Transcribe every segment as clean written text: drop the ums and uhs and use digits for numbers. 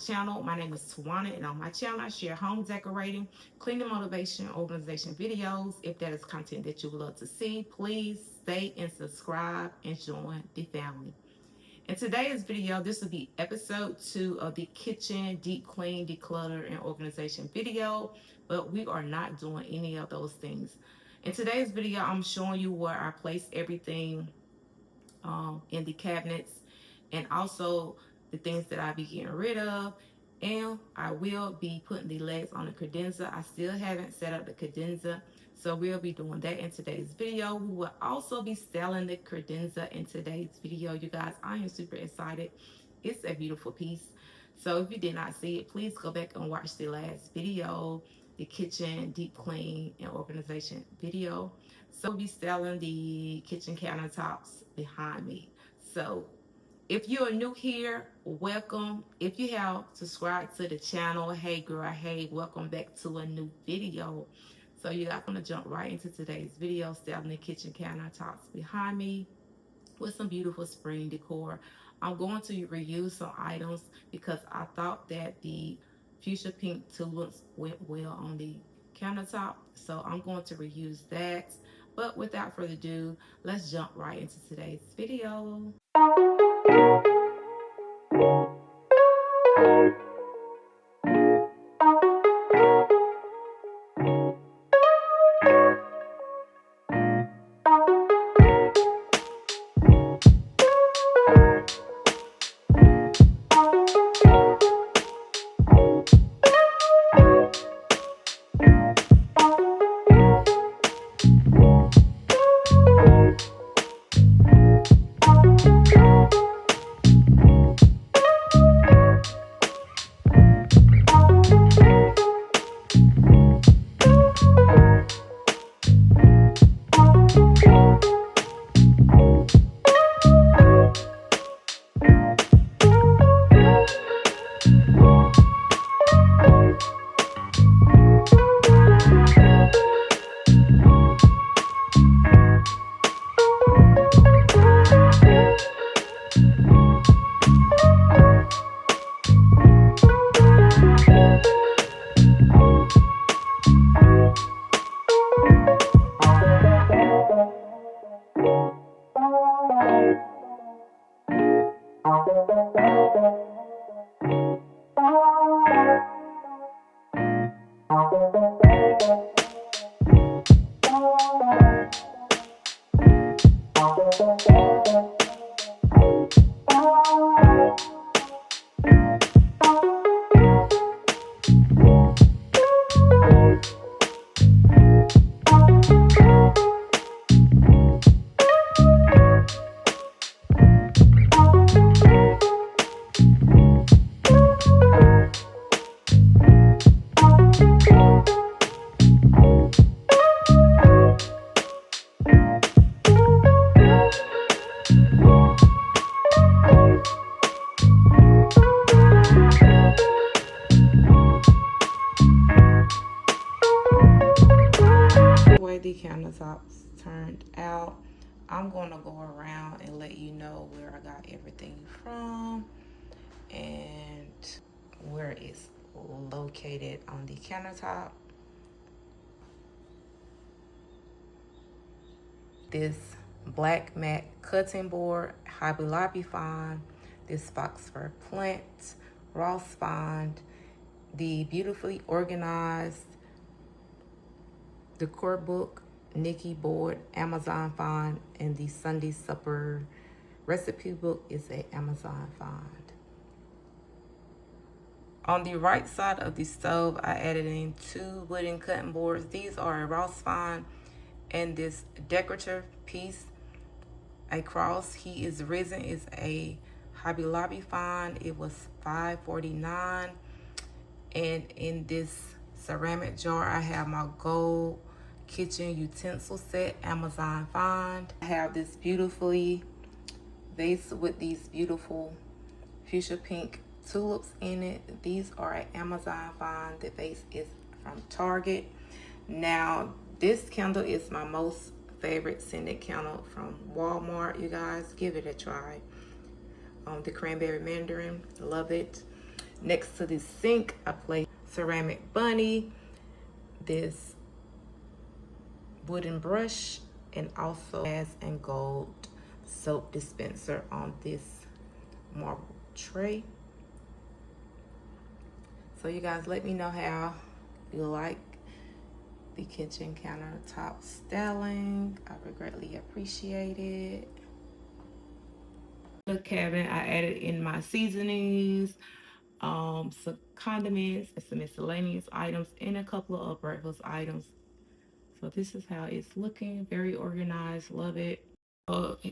channel. My name is Tawana, and on my channel I share home decorating, cleaning motivation, organization videos. If that is content that you would love to see, please stay and subscribe and join the family. In today's video, this will be episode 2 of the kitchen deep clean, declutter, and organization video, but we are not doing any of those things. In today's video, I'm showing you where I place everything in the cabinets, and also the things that I be getting rid of, and I will be putting the legs on the credenza. I still haven't set up the credenza, so we'll be doing that in today's video. We will also be selling the credenza in today's video, you guys. I am super excited. It's a beautiful piece. So if you did not see it, please go back and watch the last video, the kitchen deep clean and organization video. So we'll be selling the kitchen countertops behind me. So if you are new here, welcome. If you have subscribed to the channel, hey girl, hey, welcome back to a new video. So you guys want to jump right into today's video, selling the kitchen countertops behind me with some beautiful spring decor. I'm going to reuse some items because I thought that the fuchsia pink tulips went well on the countertop, so I'm going to reuse that. But without further ado, let's jump right into today's video. The countertops turned out, I'm going to go around and let you know where I got everything from and where it's located on the countertop. This black matte cutting board, Hobby Lobby find, this fox fur plant, Ross find, the beautifully organized decor book, Nikki board, Amazon find, and the Sunday supper recipe book is a Amazon find. On the right side of the stove, I added in 2 wooden cutting boards. These are a Ross find, and this decorative piece, a cross he is risen, is a Hobby Lobby find. It was $5.49. And in this ceramic jar, I have my gold kitchen utensil set, Amazon find. I have this beautifully vase with these beautiful fuchsia pink tulips in it. These are an Amazon find. The vase is from Target. Now, this candle is my most favorite scented candle from Walmart. You guys, give it a try. The cranberry mandarin, love it. Next to this sink, I placed ceramic bunny, this wooden brush, and also glass and gold soap dispenser on this marble tray. So you guys, let me know how you like the kitchen countertop styling. I would greatly appreciate it. The cabinet, I added in my seasonings, some condiments, and some miscellaneous items, and a couple of breakfast items. So this is how it's looking. Very organized. Love it.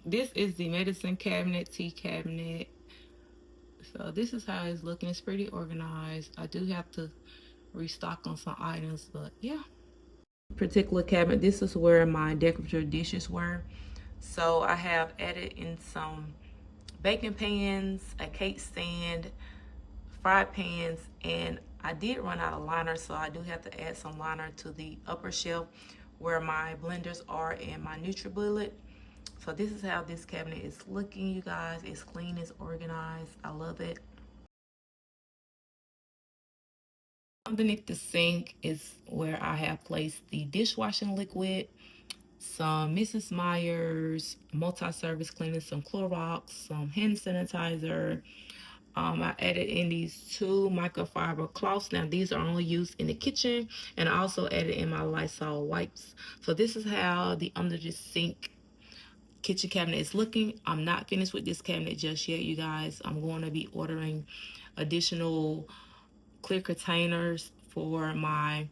This is the medicine cabinet, tea cabinet. So this is how it's looking. It's pretty organized. I do have to restock on some items, but yeah. Particular cabinet, this is where my decorative dishes were. So I have added in some baking pans, a cake stand, fry pans, and I did run out of liner, so I do have to add some liner to the upper shelf where my blenders are and my NutriBullet. So this is how this cabinet is looking, you guys. It's clean, it's organized. I love it. Underneath the sink is where I have placed the dishwashing liquid, some Mrs. Meyer's multi-service cleaning, some Clorox, some hand sanitizer. I added in these 2 microfiber cloths. Now these are only used in the kitchen, and I also added in my Lysol wipes. So this is how the under the sink kitchen cabinet is looking. I'm not finished with this cabinet just yet, you guys. I'm going to be ordering additional clear containers for my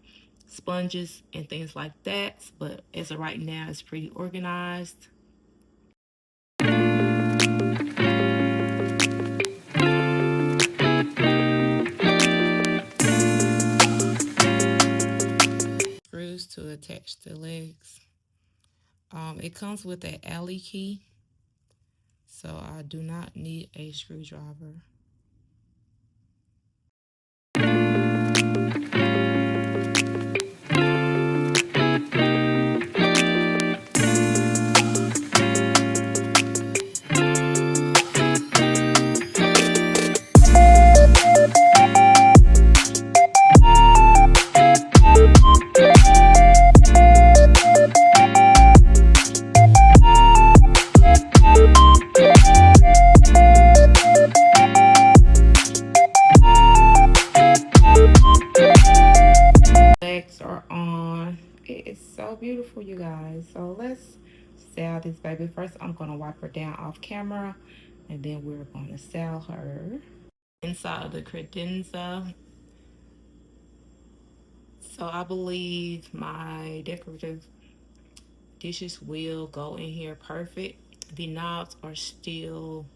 sponges and things like that, but as of right now, it's pretty organized. Screws to attach the legs. It comes with an alley key, so I do not need a screwdriver. Are on. It is so beautiful, you guys. So let's style this baby. First, I'm going to wipe her down off camera, and then we're going to style her inside of the credenza. So I believe my decorative dishes will go in here perfect. The knobs are still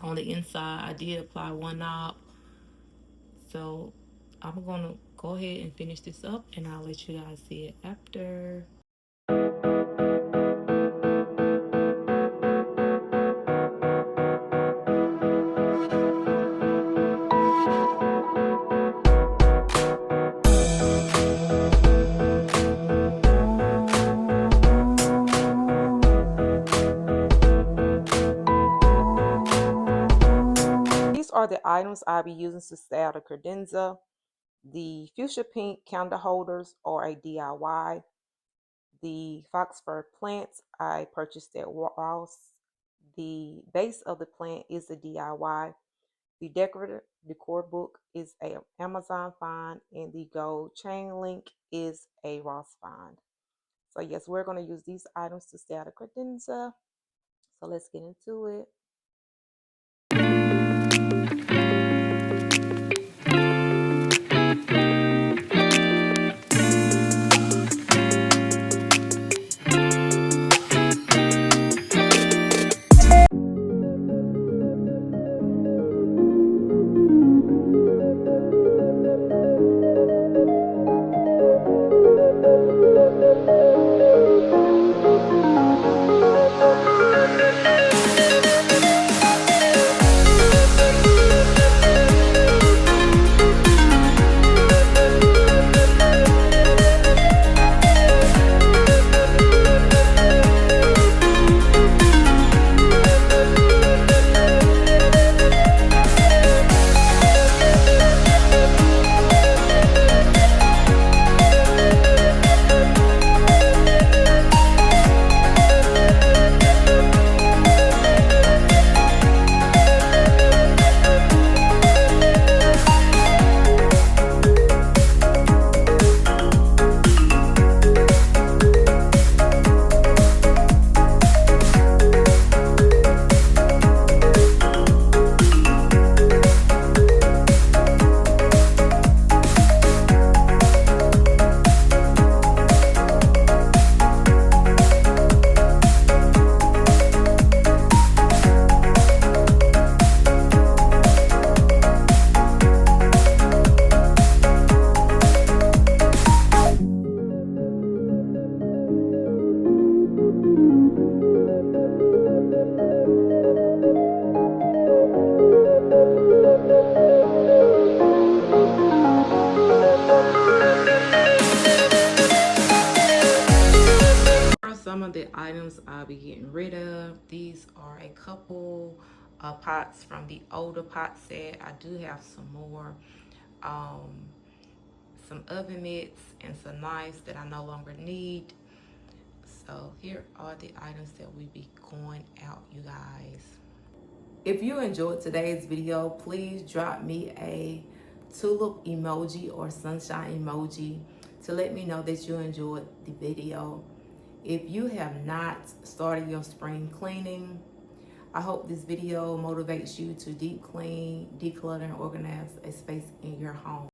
on the inside. I did apply one knob, so I'm gonna go ahead and finish this up, and I'll let you guys see it after. These are the items I'll be using to style the credenza. The fuchsia pink candle holders are a DIY. The fox fur plants I purchased at Ross. The base of the plant is a DIY. The decorative decor book is a Amazon find, and the gold chain link is a Ross find. So yes, we're going to use these items to style the credenza. So let's get into it. some of the items I'll be getting rid of. These are a couple of pots from the older pot set. I do have some more, some oven mitts and some knives that I no longer need. So here are the items that we be going out, you guys. If you enjoyed today's video, please drop me a tulip emoji or sunshine emoji to let me know that you enjoyed the video. If you have not started your spring cleaning, I hope this video motivates you to deep clean, declutter, and organize a space in your home.